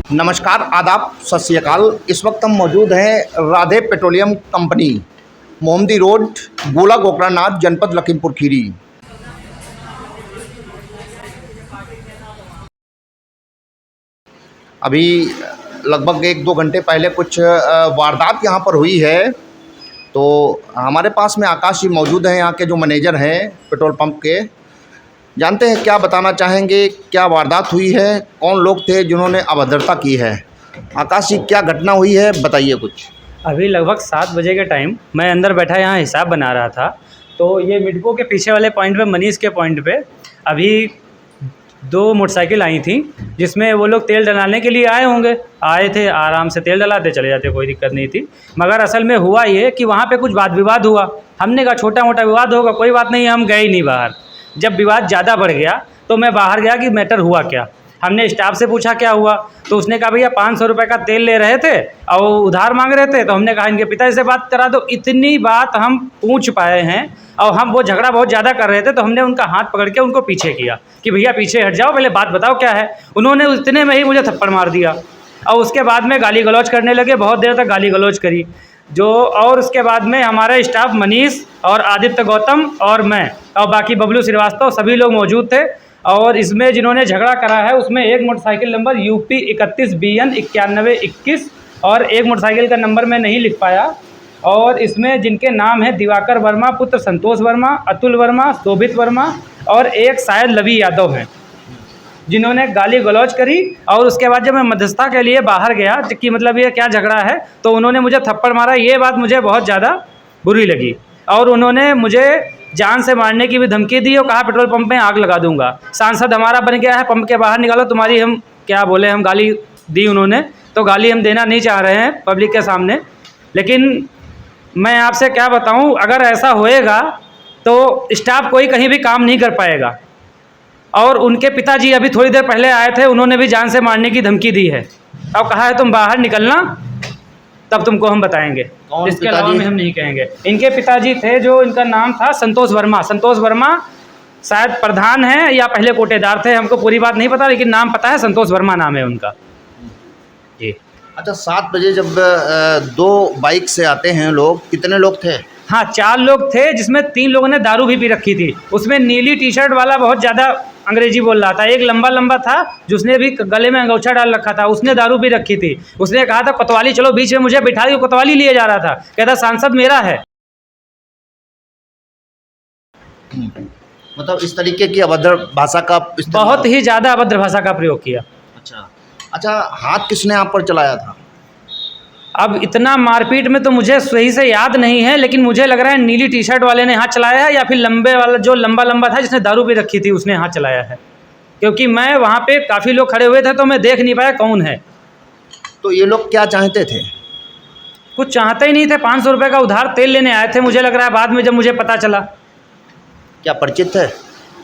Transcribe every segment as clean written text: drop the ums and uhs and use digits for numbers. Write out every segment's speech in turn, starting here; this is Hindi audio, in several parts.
नमस्कार, आदाब, सत श्री अकाल। इस वक्त हम मौजूद हैं राधे पेट्रोलियम कंपनी, मोहम्मदी रोड, गोला गोकरानाथ, जनपद लखीमपुर खीरी। अभी लगभग 1-2 घंटे पहले कुछ वारदात यहाँ पर हुई है। तो हमारे पास में आकाश जी मौजूद हैं, यहाँ के जो मैनेजर हैं पेट्रोल पंप के। जानते हैं क्या बताना चाहेंगे, क्या वारदात हुई है, कौन लोग थे जिन्होंने अभद्रता की है। आकाश जी, क्या घटना हुई है, बताइए कुछ। अभी लगभग 7 बजे के टाइम मैं अंदर बैठा यहाँ हिसाब बना रहा था, तो ये मिडको के पीछे वाले पॉइंट पे, मनीष के पॉइंट पे अभी 2 मोटरसाइकिल आई थी, जिसमें वो लोग तेल डलाने के लिए आए होंगे। आए थे, आराम से तेल डलाते चले जाते, कोई दिक्कत नहीं थी। मगर असल में हुआ ये कि वहाँ पे कुछ वाद विवाद हुआ। हमने कहा छोटा मोटा विवाद होगा, कोई बात नहीं, हम गए ही नहीं बाहर। जब विवाद ज़्यादा बढ़ गया तो मैं बाहर गया कि मैटर हुआ क्या। हमने स्टाफ से पूछा क्या हुआ, तो उसने कहा भैया 500 रुपये का तेल ले रहे थे और उधार मांग रहे थे। तो हमने कहा इनके पिताजी से बात करा दो। इतनी बात हम पूछ पाए हैं, और हम वो झगड़ा बहुत ज़्यादा कर रहे थे, तो हमने उनका हाथ पकड़ के उनको पीछे किया कि भैया पीछे हट जाओ, पहले बात बताओ क्या है। उन्होंने उतने में ही मुझे थप्पड़ मार दिया, और उसके बाद में गाली गलौज करने लगे। बहुत देर तक गाली गलौज करी और उसके बाद में हमारा स्टाफ मनीष और आदित्य गौतम और मैं और बाकी बबलू श्रीवास्तव सभी लोग मौजूद थे। और इसमें जिन्होंने झगड़ा करा है उसमें एक मोटरसाइकिल नंबर UP 31 BN 9121 और एक मोटरसाइकिल का नंबर मैं नहीं लिख पाया। और इसमें जिनके नाम है दिवाकर वर्मा पुत्र संतोष वर्मा, अतुल वर्मा, शोभित वर्मा और एक शायद लवी यादव हैं, जिन्होंने गाली गलौज करी। और उसके बाद जब मैं मध्यस्थता के लिए बाहर गया कि मतलब ये क्या झगड़ा है, तो उन्होंने मुझे थप्पड़ मारा। ये बात मुझे बहुत ज़्यादा बुरी लगी, और उन्होंने मुझे जान से मारने की भी धमकी दी और कहा पेट्रोल पंप में आग लगा दूंगा। सांसद हमारा बन गया है, पंप के बाहर निकालो, तुम्हारी हम क्या बोले, हम गाली दी उन्होंने। तो गाली हम देना नहीं चाह रहे हैं पब्लिक के सामने, लेकिन मैं आपसे क्या बताऊं, अगर ऐसा होएगा तो स्टाफ कोई कहीं भी काम नहीं कर पाएगा। और उनके पिताजी अभी थोड़ी देर पहले आए थे, उन्होंने भी जान से मारने की धमकी दी है और कहा है तुम बाहर निकलना तब तुमको हम बताएंगे। इसके अलावा में हम नहीं कहेंगे। इनके पिताजी थे, जो इनका नाम था संतोष वर्मा। संतोष वर्मा शायद प्रधान है या पहले कोटेदार थे, हमको पूरी बात नहीं पता, लेकिन नाम पता है, संतोष वर्मा नाम है उनका जी। अच्छा, 7 बजे जब 2 बाइक से आते हैं लोग, कितने लोग थे? हाँ, 4 लोग थे, जिसमें 3 लोगों ने दारू भी पी रखी थी। उसमें नीली टी-शर्ट वाला बहुत ज़्यादा अंग्रेजी बोल रहा था, एक लंबा लंबा था जिसने भी गले में अंगोछा डाल रखा था, उसने दारू पी रखी थी। उसने कहा था कोतवाली चलो, बीच में मुझे बिठा के कोतवाली लिए जा रहा था, कहता सांसद मेरा है। मतलब इस तरीके की अभद्र भाषा का बहुत ही ज़्यादा अभद्र भाषा का प्रयोग किया। अच्छा, हाथ किसने आप पर चलाया था? अब इतना मारपीट में तो मुझे सही से याद नहीं है, लेकिन मुझे लग रहा है नीली टी-शर्ट वाले ने हाथ चलाया है, या फिर लंबे वाला जो लंबा लंबा था जिसने दारू भी रखी थी उसने हाथ चलाया है। क्योंकि मैं वहाँ पे काफ़ी लोग खड़े हुए थे तो मैं देख नहीं पाया कौन है। तो ये लोग क्या चाहते थे? कुछ चाहते ही नहीं थे, 500 रुपये का उधार तेल लेने आए थे, मुझे लग रहा है। बाद में जब मुझे पता चला। क्या परिचित थे?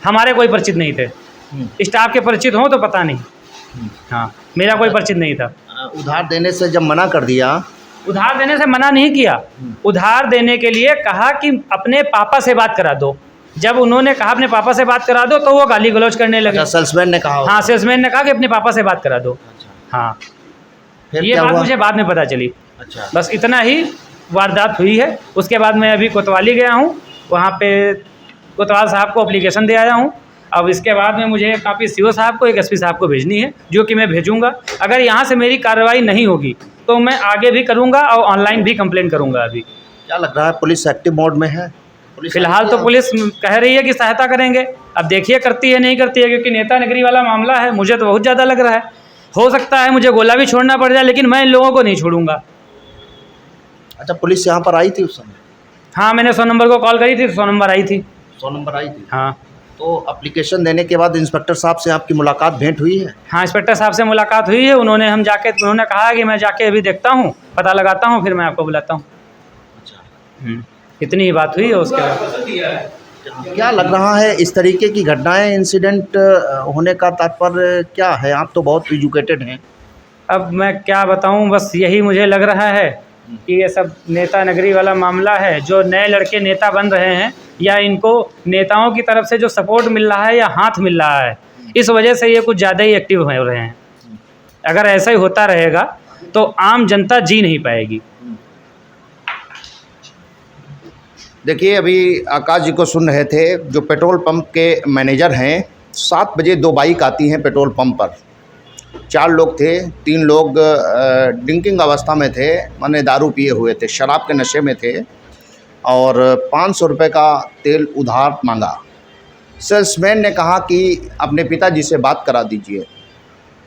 हमारे कोई परिचित नहीं थे। स्टाफ के परिचित हों तो पता नहीं। हाँ, मेरा कोई परिचित नहीं था। उधार देने से जब मना कर दिया? उधार देने से मना नहीं किया, उधार देने के लिए कहा कि अपने पापा से बात करा दो। जब उन्होंने कहा अपने पापा से बात करा दो, तो वो गाली गलौज करने लगे। अच्छा, सेल्समैन ने कहा? हाँ, सेल्समैन ने कहा कि अपने पापा से बात करा दो। हाँ, ये बात मुझे बाद में पता चली। अच्छा, बस इतना ही वारदात हुई है। उसके बाद मैं अभी कोतवाली गया हूँ, वहाँ पे कोतवाल साहब को एप्लीकेशन दे आया हूँ। अब इसके बाद में मुझे काफ़ी CO साहब को, एक SP साहब को भेजनी है, जो कि मैं भेजूँगा। अगर यहाँ से मेरी कार्रवाई नहीं होगी तो मैं आगे भी करूँगा और ऑनलाइन भी कंप्लेंट करूँगा। अभी क्या लग रहा है, पुलिस एक्टिव मोड में है? फिलहाल तो पुलिस कह रही है कि सहायता करेंगे, अब देखिए करती है नहीं करती है, क्योंकि नेता नगरी वाला मामला है। मुझे तो बहुत ज़्यादा लग रहा है, हो सकता है मुझे गोला भी छोड़ना पड़ जाए, लेकिन मैं इन लोगों को नहीं छोड़ूंगा। अच्छा, पुलिस यहाँ पर आई थी उस समय? हाँ, मैंने 100 नंबर को कॉल करी थी, 100 नंबर आई थी। 100 नंबर आई थी? हाँ। तो एप्लीकेशन देने के बाद इंस्पेक्टर साहब से आपकी मुलाकात, भेंट हुई है? हाँ, इंस्पेक्टर साहब से मुलाकात हुई है। उन्होंने कहा कि मैं जाके अभी देखता हूँ, पता लगाता हूँ, फिर मैं आपको बुलाता हूँ। अच्छा, इतनी ही बात हुई है। उसके बाद क्या लग रहा है, इस तरीके की घटनाएं, इंसिडेंट होने का तात्पर्य क्या है? आप तो बहुत एजुकेटेड हैं। अब मैं क्या बताऊँ, बस यही मुझे लग रहा है कि ये सब नेता नगरी वाला मामला है। जो नए लड़के नेता बन रहे हैं, या इनको नेताओं की तरफ से जो सपोर्ट मिल रहा है या हाथ मिल रहा है, इस वजह से ये कुछ ज़्यादा ही एक्टिव हो रहे हैं। अगर ऐसा ही होता रहेगा तो आम जनता जी नहीं पाएगी। देखिए, अभी आकाश जी को सुन रहे थे, जो पेट्रोल पंप के मैनेजर हैं। 7 बजे 2 बाइक आती हैं पेट्रोल पंप पर। 4 लोग थे, 3 लोग ड्रिंकिंग अवस्था में थे, माने दारू पिए हुए थे, शराब के नशे में थे, और 500 रुपये का तेल उधार मांगा। सेल्समैन ने कहा कि अपने पिताजी से बात करा दीजिए।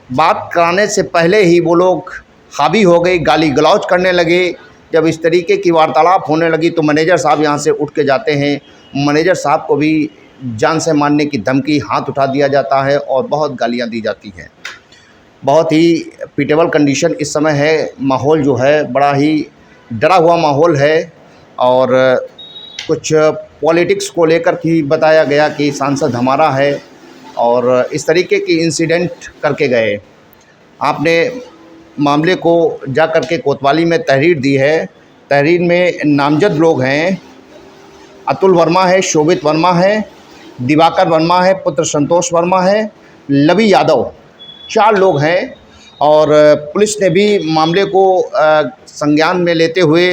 बात कराने से पहले ही वो लोग हावी हो गए, गाली गलौज करने लगे। जब इस तरीके की वार्तालाप होने लगी तो मैनेजर साहब यहाँ से उठ के जाते हैं। मैनेजर साहब को भी जान से मारने की धमकी, हाथ उठा दिया जाता है और बहुत गालियाँ दी जाती हैं। बहुत ही पिटेबल कंडीशन इस समय है। माहौल जो है बड़ा ही डरा हुआ माहौल है, और कुछ पॉलिटिक्स को लेकर भी बताया गया कि सांसद हमारा है, और इस तरीके की इंसिडेंट करके गए। आपने मामले को जा कर के कोतवाली में तहरीर दी है। तहरीर में नामजद लोग हैं, अतुल वर्मा है, शोभित वर्मा है, दिवाकर वर्मा है, पुत्र संतोष वर्मा है, लवी यादव, 4 लोग हैं। और पुलिस ने भी मामले को संज्ञान में लेते हुए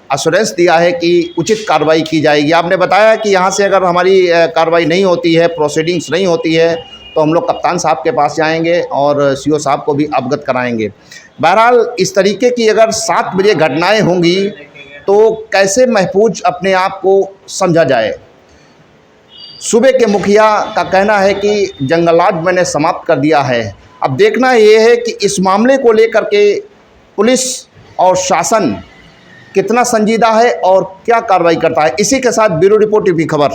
अश्योरेंस दिया है कि उचित कार्रवाई की जाएगी। आपने बताया कि यहाँ से अगर हमारी कार्रवाई नहीं होती है, प्रोसीडिंग्स नहीं होती है, तो हम लोग कप्तान साहब के पास जाएंगे और सीओ साहब को भी अवगत कराएंगे। बहरहाल, इस तरीके की अगर 7 बजे घटनाएं होंगी तो कैसे महफूज अपने आप को समझा जाए। सूबे के मुखिया का कहना है कि जंगलराज मैंने समाप्त कर दिया है। अब देखना ये है कि इस मामले को लेकर के पुलिस और शासन कितना संजीदा है और क्या कार्रवाई करता है। इसी के साथ ब्यूरो रिपोर्ट टीवी खबर।